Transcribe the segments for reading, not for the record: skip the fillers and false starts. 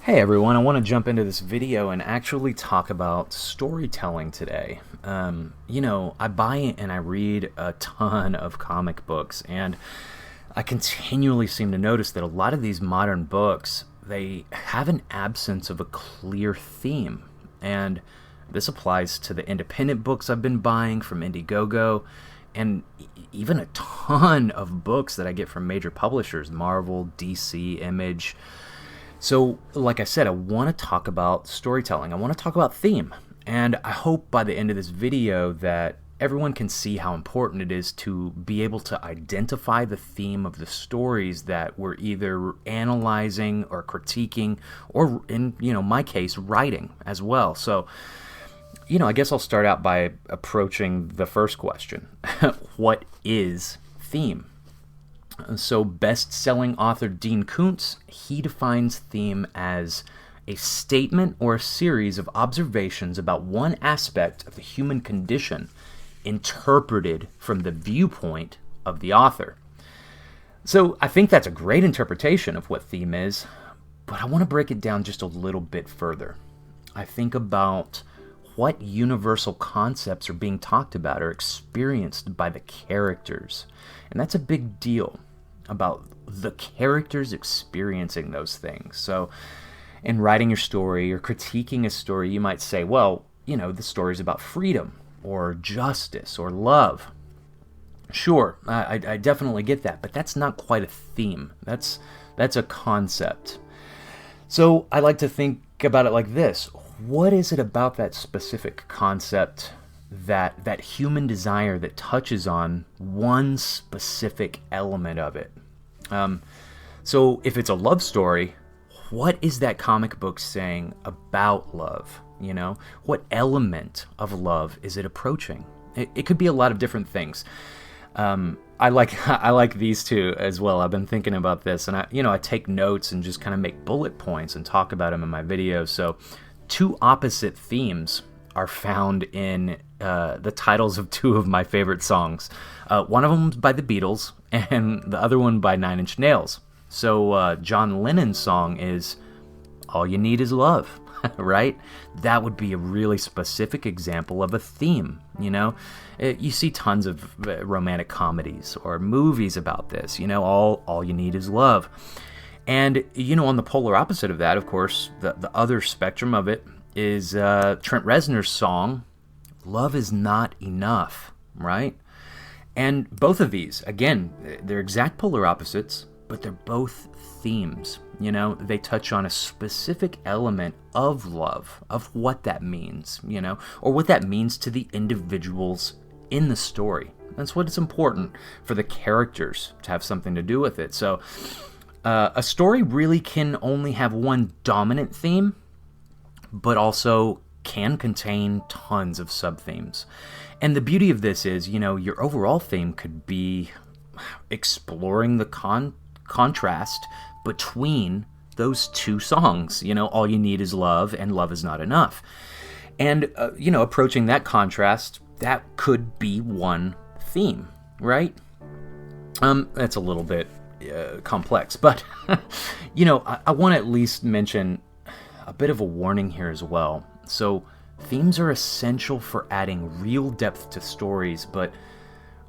Hey everyone, I want to jump into this video and actually talk about storytelling today. I buy and I read a ton of comic books, and I continually seem to notice that a lot of these modern books, they have an absence of a clear theme. And this applies to the independent books I've been buying from Indiegogo, and even a ton of books that I get from major publishers, Marvel, DC, Image. So, like I said, I want to talk about storytelling. I want to talk about theme. And I hope by the end of this video that everyone can see how important it is to be able to identify the theme of the stories that we're either analyzing or critiquing, or in, my case, writing as well. So, I guess I'll start out by approaching the first question. What is theme? So best-selling author Dean Koontz, he defines theme as a statement or a series of observations about one aspect of the human condition interpreted from the viewpoint of the author. So I think that's a great interpretation of what theme is, but I want to break it down just a little bit further. I think about what universal concepts are being talked about or experienced by the characters. And that's a big deal, about the characters experiencing those things. So in writing your story or critiquing a story, you might say, well, the story's about freedom or justice or love. Sure, I definitely get that, but that's not quite a theme. That's a concept. So I like to think about it like this. What is it about that specific concept, that human desire that touches on one specific element of it? So if it's a love story, what is that comic book saying about love? What element of love is it approaching? It could be a lot of different things. I like these two as well. I've been thinking about this, and I take notes and just kind of make bullet points and talk about them in my videos. So two opposite themes are found in the titles of two of my favorite songs. One of them's by the Beatles, and the other one by Nine Inch Nails. So John Lennon's song is All You Need Is Love, right? That would be a really specific example of a theme, You see tons of romantic comedies or movies about this, all you need is love. And, on the polar opposite of that, of course, the other spectrum of it is Trent Reznor's song, Love Is Not Enough, right? And both of these, again, they're exact polar opposites, but they're both themes. They touch on a specific element of love, of what that means, or what that means to the individuals in the story. That's what it's important for the characters to have something to do with it. So a story really can only have one dominant theme, but also can contain tons of sub-themes. And the beauty of this is, your overall theme could be exploring the contrast between those two songs, All You Need Is Love and Love Is Not Enough. And, approaching that contrast, that could be one theme, right? That's a little bit complex, but, I want to at least mention a bit of a warning here as well. So themes are essential for adding real depth to stories, but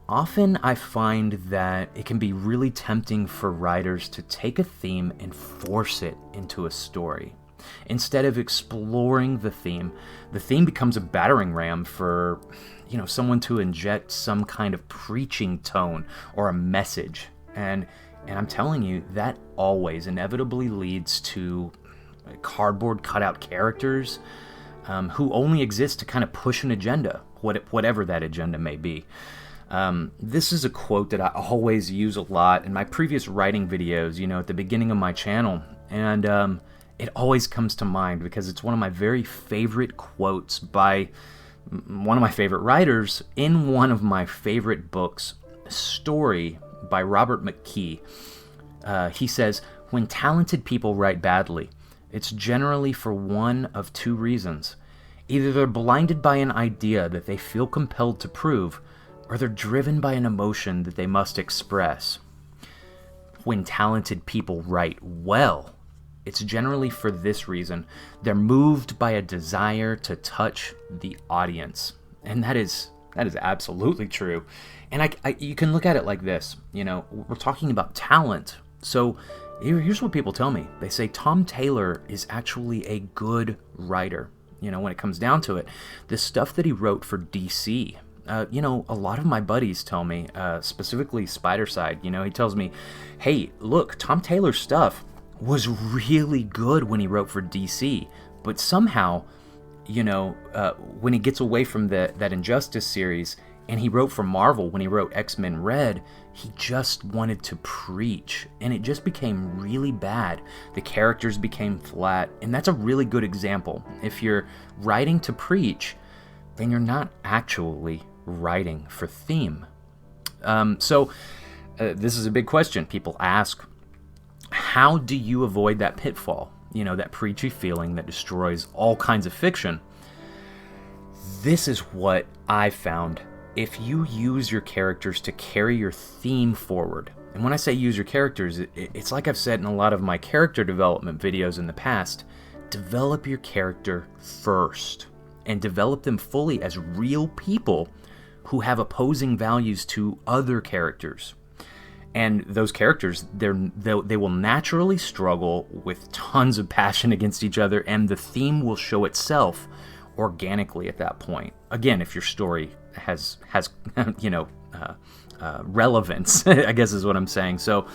often I find that it can be really tempting for writers to take a theme and force it into a story. Instead of exploring the theme becomes a battering ram for, someone to inject some kind of preaching tone or a message. And I'm telling you, that always inevitably leads to cardboard cutout characters who only exist to kind of push an agenda, whatever that agenda may be. This is a quote that I always use a lot in my previous writing videos, at the beginning of my channel. And it always comes to mind because it's one of my very favorite quotes by one of my favorite writers in one of my favorite books, Story by Robert McKee. He says, "When talented people write badly, it's generally for one of two reasons. Either they're blinded by an idea that they feel compelled to prove, or they're driven by an emotion that they must express. When talented people write well, it's generally for this reason. They're moved by a desire to touch the audience. And that is absolutely true. And you can look at it like this. We're talking about talent. So here's what people tell me. They say Tom Taylor is actually a good writer. When it comes down to it, the stuff that he wrote for DC, a lot of my buddies tell me, specifically Spider-Side, he tells me, hey, look, Tom Taylor's stuff was really good when he wrote for DC, but somehow, when he gets away from that Injustice series and he wrote for Marvel, when he wrote X-Men Red, he just wanted to preach, and it just became really bad. The characters became flat, and that's a really good example. If you're writing to preach, then you're not actually writing for theme. So this is a big question. People ask, how do you avoid that pitfall? That preachy feeling that destroys all kinds of fiction. This is what I found. If you use your characters to carry your theme forward, and when I say use your characters, it's like I've said in a lot of my character development videos in the past, develop your character first, and develop them fully as real people who have opposing values to other characters. And those characters, they will naturally struggle with tons of passion against each other, and the theme will show itself organically at that point. Again, if your story has relevance, I guess is what I'm saying. So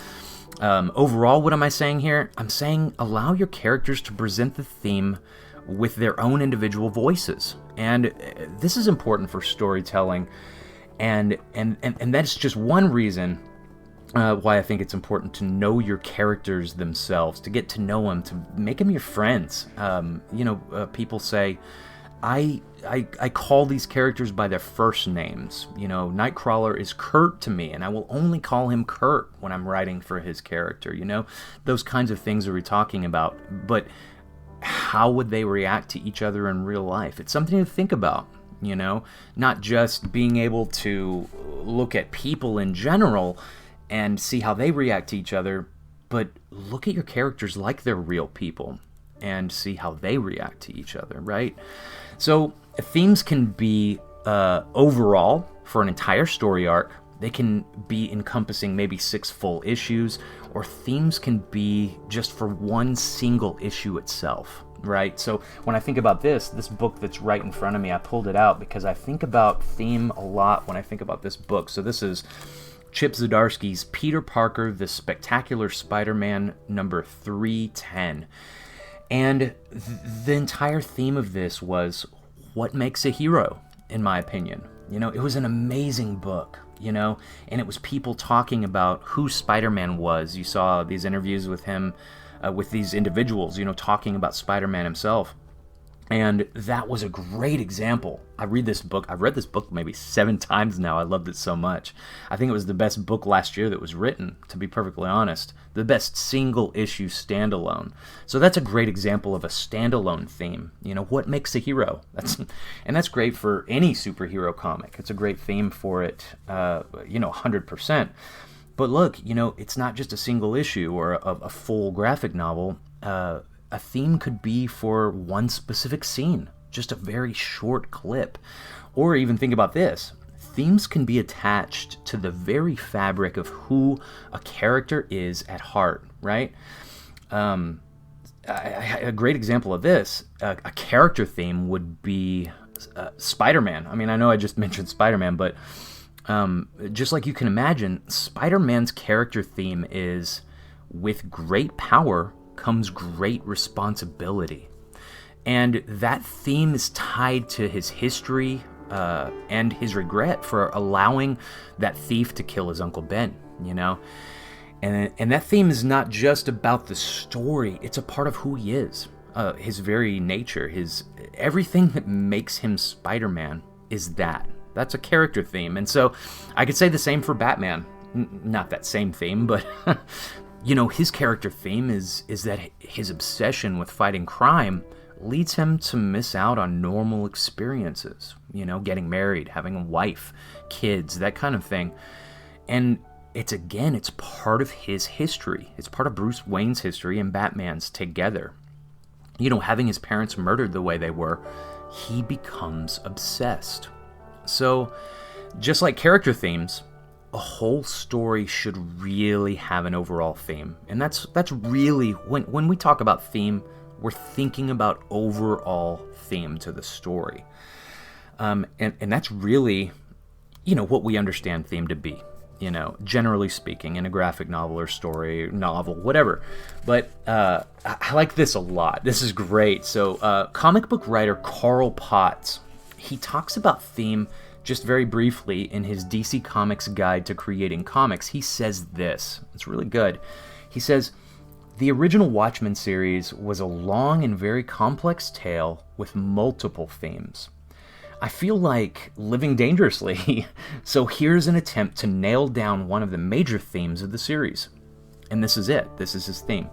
overall, what am I saying here? I'm saying allow your characters to present the theme with their own individual voices. And this is important for storytelling. And that's just one reason why I think it's important to know your characters themselves, to get to know them, to make them your friends. People say, I call these characters by their first names. Nightcrawler is Kurt to me, and I will only call him Kurt when I'm writing for his character. Those kinds of things are we talking about. But how would they react to each other in real life? It's something to think about, not just being able to look at people in general and see how they react to each other, but look at your characters like they're real people and see how they react to each other, right? So themes can be overall for an entire story arc. They can be encompassing maybe 6 full issues, or themes can be just for one single issue itself, right? So when I think about this book that's right in front of me, I pulled it out because I think about theme a lot when I think about this book. So this is Chip Zdarsky's Peter Parker, The Spectacular Spider-Man number 310. And the entire theme of this was what makes a hero, in my opinion. It was an amazing book, and it was people talking about who Spider-Man was. You saw these interviews with him, with these individuals, talking about Spider-Man himself. And that was a great example. I've read this book maybe 7 times now. I loved it so much. I think it was the best book last year that was written, to be perfectly honest. The best single issue standalone. So that's a great example of a standalone theme. What makes a hero? That's great for any superhero comic. It's a great theme for it, 100%. But look, it's not just a single issue or a full graphic novel. A theme could be for one specific scene, just a very short clip. Or even think about this. Themes can be attached to the very fabric of who a character is at heart, right? A great example of this, a character theme would be Spider-Man. I mean, I know I just mentioned Spider-Man, but just like you can imagine, Spider-Man's character theme is, with great power comes great responsibility. And that theme is tied to his history and his regret for allowing that thief to kill his Uncle Ben, And that theme is not just about the story, it's a part of who he is. His very nature, everything that makes him Spider-Man is that. That's a character theme. And so I could say the same for Batman. Not that same theme, but his character theme is that his obsession with fighting crime leads him to miss out on normal experiences, getting married, having a wife, kids, that kind of thing. And it's part of his history. It's part of Bruce Wayne's history and Batman's together. Having his parents murdered the way they were, he becomes obsessed. So, just like character themes, a whole story should really have an overall theme. And that's really, when we talk about theme, we're thinking about overall theme to the story. And that's really, what we understand theme to be, generally speaking, in a graphic novel or story, novel, whatever. But I like this a lot. This is great. So comic book writer Carl Potts, he talks about theme just very briefly in his DC Comics Guide to Creating Comics. He says this. It's really good. He says, "The original Watchmen series was a long and very complex tale with multiple themes. I feel like living dangerously, so here's an attempt to nail down one of the major themes of the series." And this is it. This is his theme.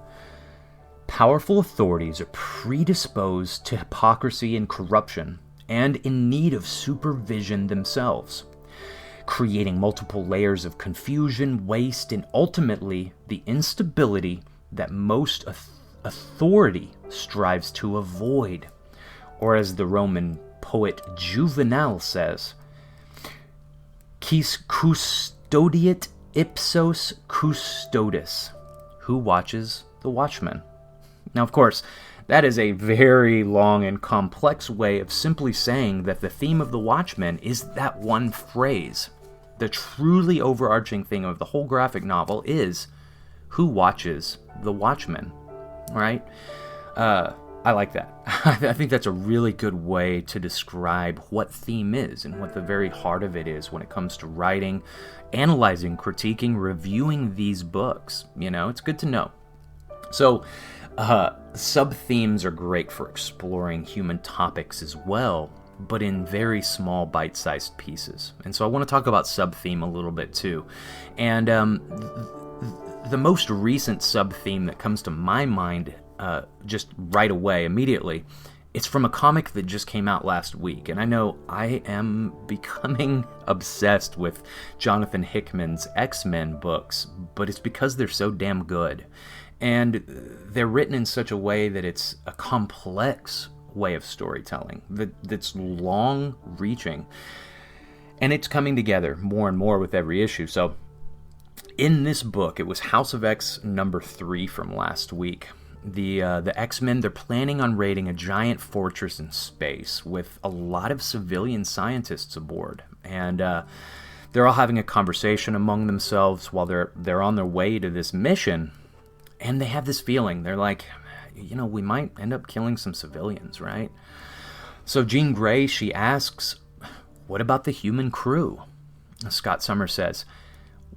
"Powerful authorities are predisposed to hypocrisy and corruption, and in need of supervision themselves, creating multiple layers of confusion, waste, and ultimately the instability that most authority strives to avoid." Or as the Roman poet Juvenal says, "Quis custodiet ipsos custodes," who watches the watchman. Now, of course, that is a very long and complex way of simply saying that the theme of the Watchmen is that one phrase. The truly overarching theme of the whole graphic novel is who watches the watchman, right? I like that. I think that's a really good way to describe what theme is and what the very heart of it is when it comes to writing, analyzing, critiquing, reviewing these books. It's good to know. So, sub-themes are great for exploring human topics as well, but in very small bite-sized pieces. And so I want to talk about sub-theme a little bit too. And the most recent sub-theme that comes to my mind just right away, immediately, it's from a comic that just came out last week. And I know I am becoming obsessed with Jonathan Hickman's X-Men books, but it's because they're so damn good. And they're written in such a way that it's a complex way of storytelling, that's long-reaching. And it's coming together more and more with every issue. So in this book, it was House of X number 3 from last week. The X-Men, they're planning on raiding a giant fortress in space with a lot of civilian scientists aboard. And they're all having a conversation among themselves while they're on their way to this mission. And they have this feeling. They're like, we might end up killing some civilians, right? So Jean Grey, she asks, "What about the human crew?" Scott Summers says,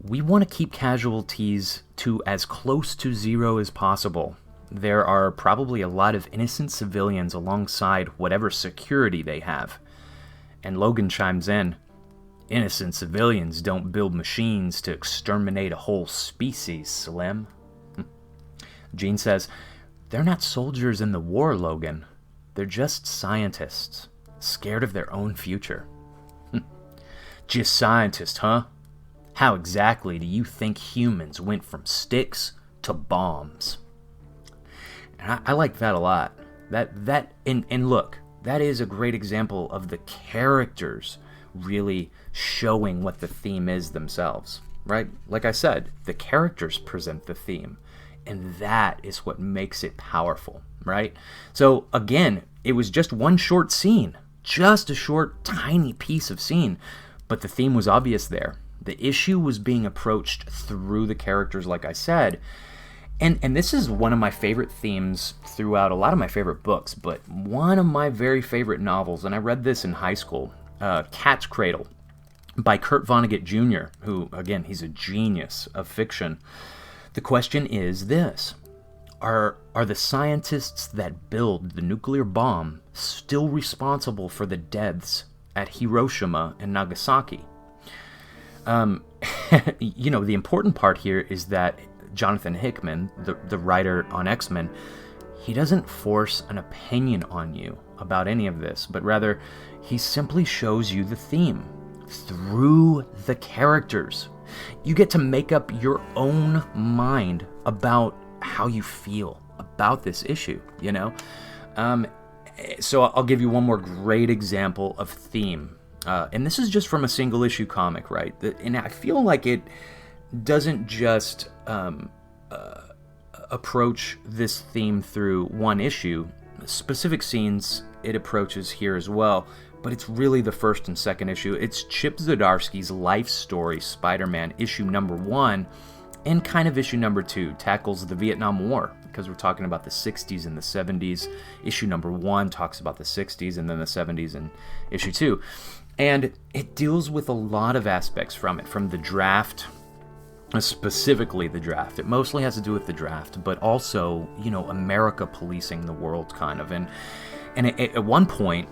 "We want to keep casualties to as close to zero as possible. There are probably a lot of innocent civilians alongside whatever security they have." And Logan chimes in, "Innocent civilians don't build machines to exterminate a whole species, Slim." Jean says, "They're not soldiers in the war, Logan. They're just scientists, scared of their own future." "Just scientists, huh? How exactly do you think humans went from sticks to bombs?" And I like that a lot. And look, that is a great example of the characters really showing what the theme is themselves, right? Like I said, the characters present the theme, and that is what makes it powerful, right? So again, it was just one short scene, just a short, tiny piece of scene, but the theme was obvious there. The issue was being approached through the characters, like I said. And this is one of my favorite themes throughout a lot of my favorite books, but one of my very favorite novels, and I read this in high school, Cat's Cradle by Kurt Vonnegut Jr., who, again, he's a genius of fiction. The question is this: Are the scientists that build the nuclear bomb still responsible for the deaths at Hiroshima and Nagasaki? The important part here is that Jonathan Hickman, the writer on X-Men, he doesn't force an opinion on you about any of this, but rather he simply shows you the theme through the characters. You get to make up your own mind about how you feel about this issue, you know? So I'll give you one more great example of theme. And this is just from a single issue comic, right? And I feel like it doesn't just approach this theme through one issue. Specific scenes it approaches here as well, but it's really the first and second issue. It's Chip Zdarsky's life story, Spider-Man, issue number 1, and kind of issue number 2 tackles the Vietnam War, because we're talking about the 60s and the 70s. Issue number 1 talks about the 60s and then the 70s in issue 2. And it deals with a lot of aspects from it, from the draft, specifically the draft. It mostly has to do with the draft, but also, you know, America policing the world, kind of. And at one point,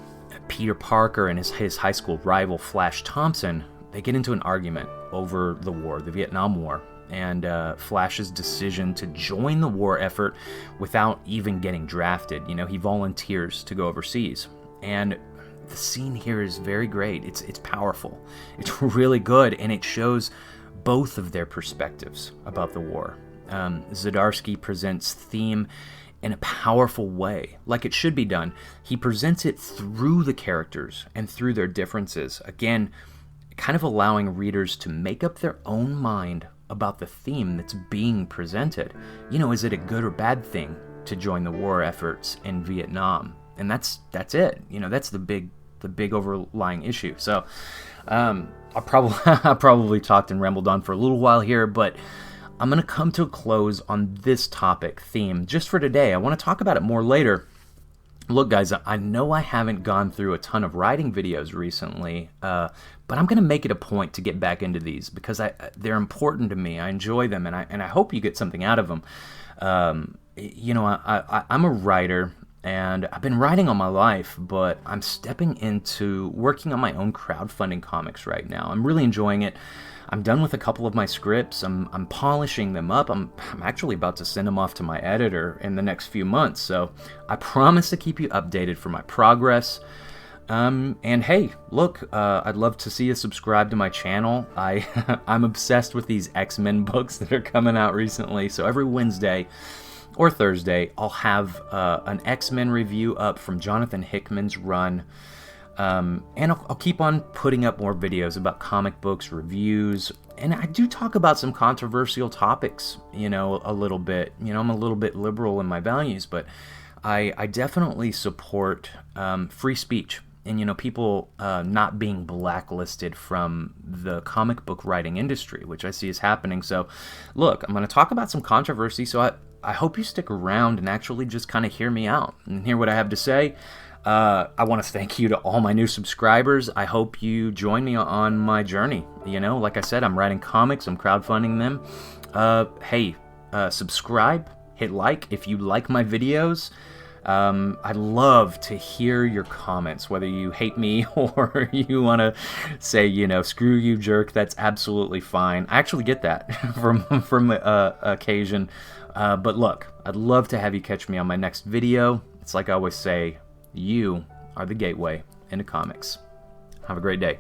Peter Parker and his high school rival, Flash Thompson, they get into an argument over the war, the Vietnam War, and Flash's decision to join the war effort without even getting drafted. You know, he volunteers to go overseas. And the scene here is very great. It's powerful. It's really good, and it shows both of their perspectives about the war. Zdarsky presents theme in a powerful way, like it should be done. He presents it through the characters and through their differences. Again, kind of allowing readers to make up their own mind about the theme that's being presented. You know, is it a good or bad thing to join the war efforts in Vietnam? And that's it. You know, that's the big overlying issue. So I probably talked and rambled on for a little while here, but I'm going to come to a close on this topic theme just for today. I want to talk about it more later. Look, guys, I know I haven't gone through a ton of writing videos recently, but I'm going to make it a point to get back into these because they're important to me. I enjoy them, and I hope you get something out of them. You know, I'm a writer, and I've been writing all my life, but I'm stepping into working on my own crowdfunding comics right now. I'm really enjoying it. I'm done with a couple of my scripts. I'm polishing them up. I'm actually about to send them off to my editor in the next few months. So I promise to keep you updated for my progress. And hey, look, I'd love to see you subscribe to my channel. I'm obsessed with these X-Men books that are coming out recently. So every Wednesday or Thursday, I'll have an X-Men review up from Jonathan Hickman's run. And I'll keep on putting up more videos about comic books, reviews, and I do talk about some controversial topics, you know, a little bit. You know, I'm a little bit liberal in my values, but I definitely support free speech and, you know, people not being blacklisted from the comic book writing industry, which I see is happening. So, look, I'm going to talk about some controversy, so I hope you stick around and actually just kind of hear me out and hear what I have to say. I want to thank you to all my new subscribers. I hope you join me on my journey. You know, like I said, I'm writing comics. I'm crowdfunding them. Hey, subscribe, hit like if you like my videos. I'd love to hear your comments, whether you hate me or you want to say, you know, screw you, jerk. That's absolutely fine. I actually get that from occasion. But look, I'd love to have you catch me on my next video. It's like I always say, you are the gateway into comics. Have a great day.